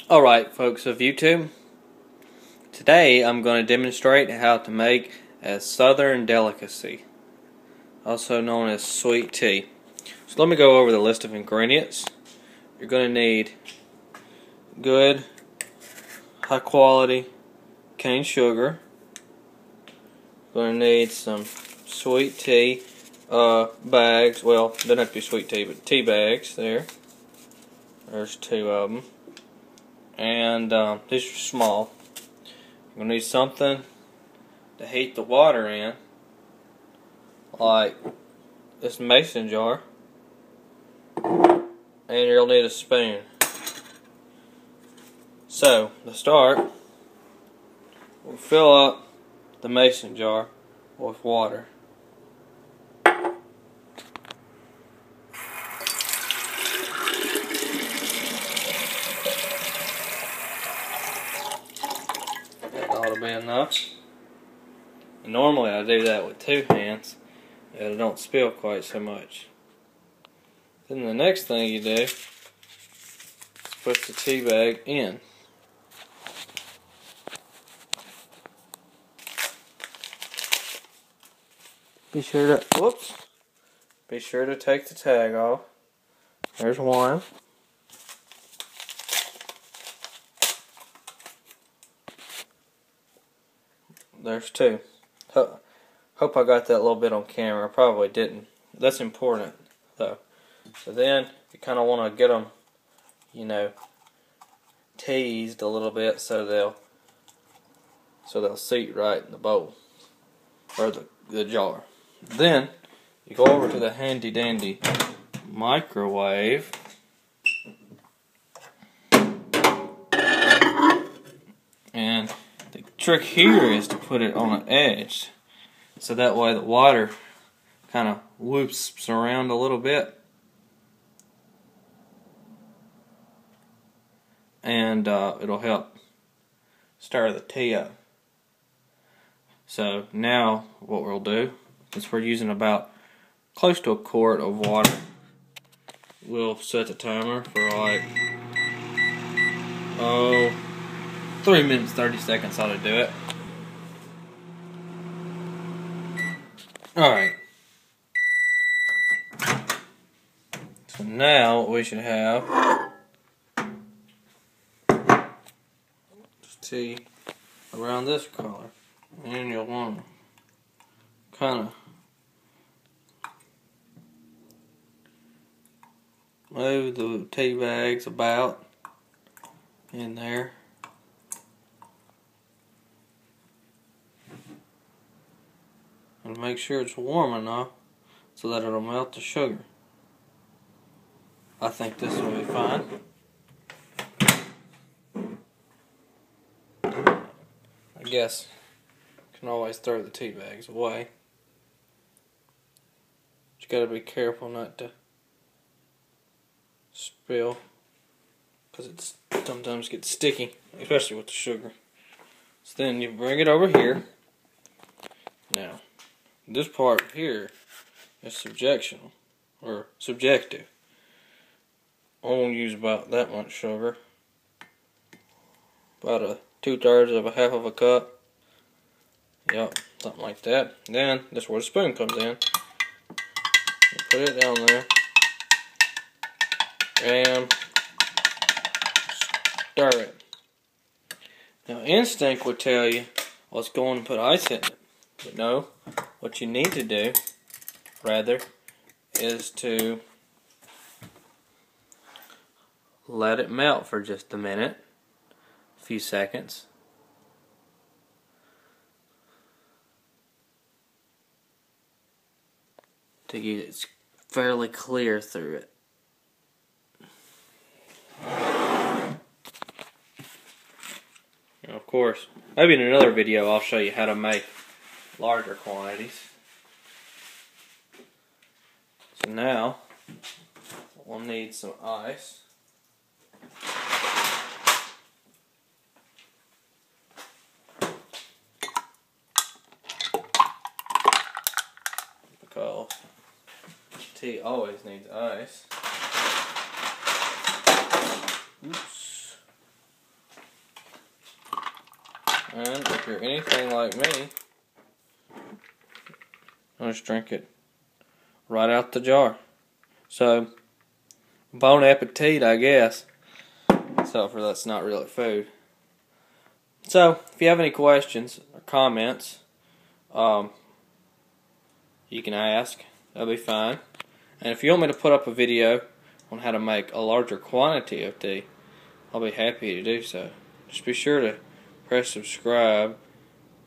Alright folks of YouTube, today I'm going to demonstrate how to make a southern delicacy, also known as sweet tea. So let me go over the list of ingredients. You're going to need good, high quality cane sugar. You're going to need some sweet tea bags, well, doesn't have to be sweet tea, but tea bags there. There's 2 of them. And these are small. You're going to need something to heat the water in, like this mason jar, and you'll need a spoon. So, to start, we'll fill up the mason jar with water. That ought to be enough. And normally I do that with 2 hands, and it don't spill quite so much. Then the next thing you do is put the tea bag in. Be sure to take the tag off. There's 1. There's 2. Hope I got that a little bit on camera. I probably didn't. That's important though. So then you kind of want to get them, teased a little bit so they'll seat right in the bowl or the jar. Then you go over to the handy dandy microwave. And the trick here is to put it on an edge, so that way the water kind of whoops around a little bit, and it'll help stir the tea up. So now what we'll do, since we're using about close to a quart of water, we'll set the timer for like 3 minutes 30 seconds ought to do it. Alright. So now what we should have is tea around this color. And you'll want to kind of move the tea bags about in there. And make sure it's warm enough so that it'll melt the sugar. I think this will be fine. I guess you can always throw the tea bags away. But you gotta be careful not to spill, because it sometimes gets sticky, especially with the sugar. So then you bring it over here. Now, this part here is subjectional, or subjective. I won't use about that much sugar. About 2/3 of a half of a cup. Yep, something like that. Then, this is where the spoon comes in. You put it down there. And stir it. Now, instinct would tell you, let's go and put ice in it. But no, what you need to do, rather, is to let it melt for just a minute, a few seconds. To get it fairly clear through it. Now, of course, maybe in another video I'll show you how to make larger quantities. So now we'll need some ice. Because tea always needs ice. Oops. if you're anything like me, I'll just drink it right out the jar. So, bon appetit, I guess. So, for that's not really food. So, if you have any questions or comments, you can ask. That'll be fine. And if you want me to put up a video on how to make a larger quantity of tea, I'll be happy to do so. Just be sure to press subscribe.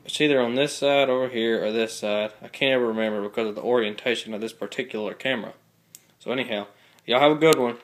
It's either on this side over here or this side. I can't ever remember because of the orientation of this particular camera. So anyhow, y'all have a good one.